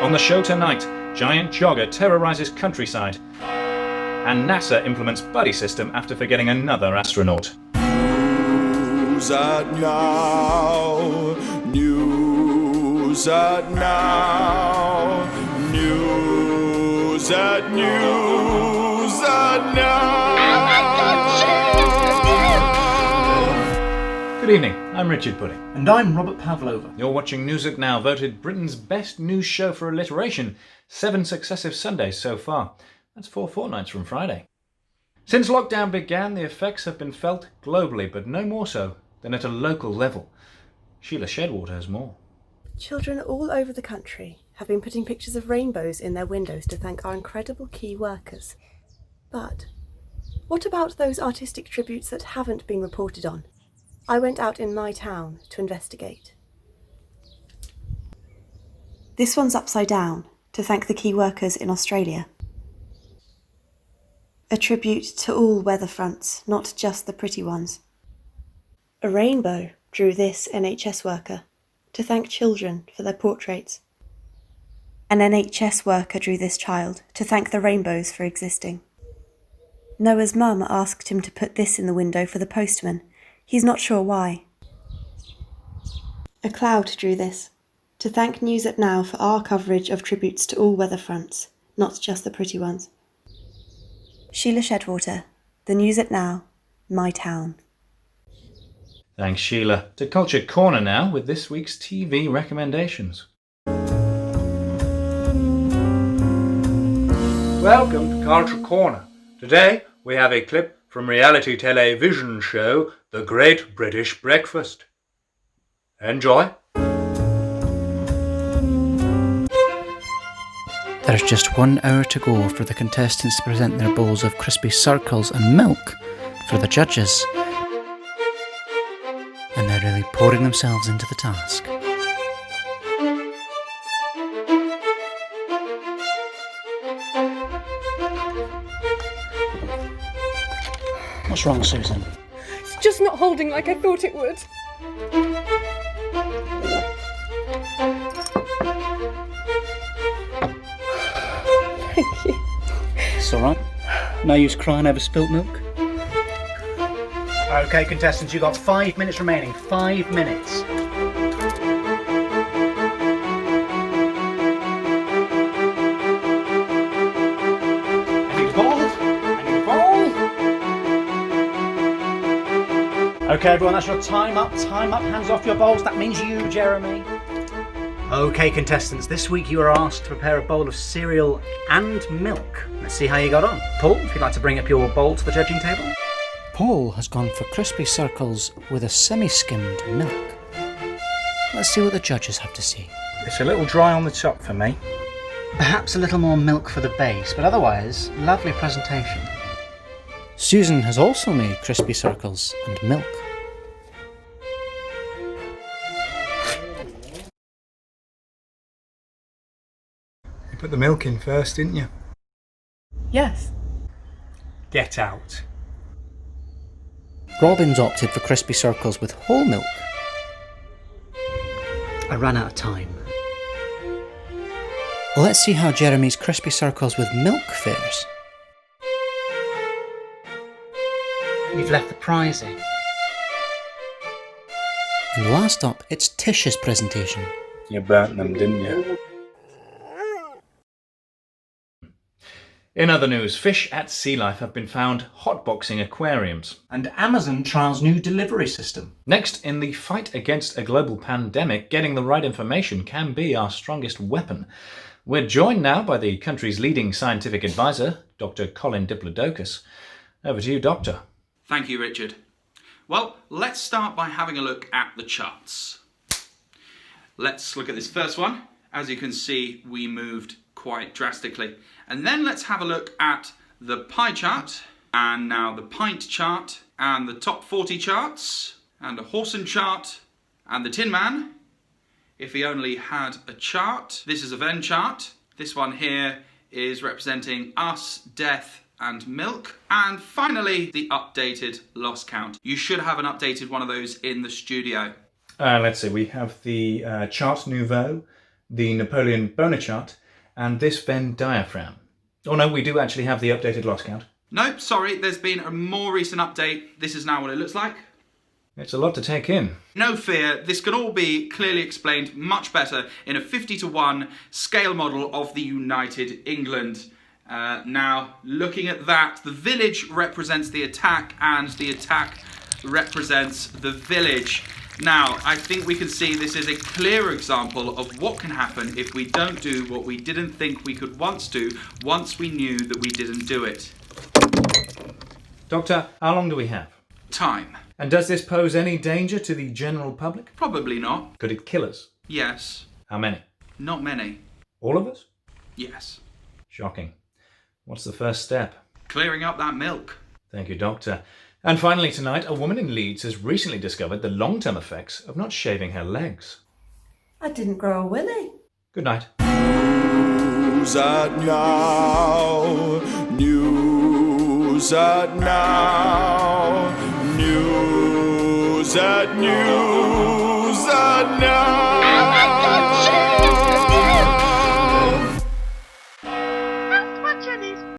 On the show tonight, giant jogger terrorizes countryside, and NASA implements buddy system after forgetting another astronaut. News at now. News at now. News at news at now. Good evening, I'm Richard Pudding. And I'm Robert Pavlova. You're watching News at Now, voted Britain's best news show for alliteration. 7 successive Sundays so far. That's 4 fortnights from Friday. Since lockdown began, the effects have been felt globally, but no more so than at a local level. Sheila Shedwater has more. Children all over the country have been putting pictures of rainbows in their windows to thank our incredible key workers. But what about those artistic tributes that haven't been reported on? I went out in my town to investigate. This one's upside down to thank the key workers in Australia. A tribute to all weather fronts, not just the pretty ones. A rainbow drew this NHS worker to thank children for their portraits. An NHS worker drew this child to thank the rainbows for existing. Noah's mum asked him to put this in the window for the postman. He's not sure why. A cloud drew this to thank News at Now for our coverage of tributes to all weather fronts, not just the pretty ones. Sheila Shedwater, the News at Now, my town. Thanks, Sheila. To Culture Corner now with this week's TV recommendations. Welcome to Culture Corner. Today we have a clip from reality television show The Great British Breakfast. Enjoy. There's just 1 hour to go for the contestants to present their bowls of crispy circles and milk for the judges. And they're really pouring themselves into the task. What's wrong, Susan? It's just not holding like I thought it would. Thank you. It's alright. No use crying over spilt milk. Okay, contestants, you've got 5 minutes remaining. 5 minutes. Okay, everyone, that's your time up. Time up. Hands off your bowls. That means you, Jeremy. Okay, contestants, this week you are asked to prepare a bowl of cereal and milk. Let's see how you got on. Paul, if you'd like to bring up your bowl to the judging table. Paul has gone for crispy circles with a semi-skimmed milk. Let's see what the judges have to say. It's a little dry on the top for me. Perhaps a little more milk for the base, but otherwise, lovely presentation. Susan has also made crispy circles and milk. You put the milk in first, didn't you? Yes. Get out. Robin's opted for crispy circles with whole milk. I ran out of time. Let's see how Jeremy's crispy circles with milk fares. You've left the prizing. And last up, it's Tish's presentation. You burnt them, didn't you? In other news, fish at sea life have been found hotboxing aquariums. And Amazon trials new delivery system. Next, in the fight against a global pandemic, getting the right information can be our strongest weapon. We're joined now by the country's leading scientific advisor, Dr. Colin Diplodocus. Over to you, Doctor. Thank you, Richard. Well, let's start by having a look at the charts. Let's look at this first one. As you can see, we moved quite drastically. And then let's have a look at the pie chart, and now the pint chart, and the top 40 charts, and a Horson chart, and the Tin Man. If he only had a chart. This is a Venn chart. This one here is representing us, death, and milk. And finally, the updated loss count. You should have an updated one of those in the studio. Let's see, we have the Chart Nouveau, the Napoleon Bonaparte, and this Venn diaphragm. Oh no, we do actually have the updated loss count. Nope, sorry, there's been a more recent update. This is now what it looks like. It's a lot to take in. No fear, this can all be clearly explained much better in a 50-to-1 scale model of the United England. Now, looking at that, the village represents the attack and the attack represents the village. Now, I think we can see this is a clear example of what can happen if we don't do what we didn't think we could once do, once we knew that we didn't do it. Doctor, how long do we have? Time. And does this pose any danger to the general public? Probably not. Could it kill us? Yes. How many? Not many. All of us? Yes. Shocking. What's the first step? Clearing up that milk. Thank you, Doctor. And finally tonight, a woman in Leeds has recently discovered the long-term effects of not shaving her legs. I didn't grow a willy. Good night. News at now. News at now. News at now.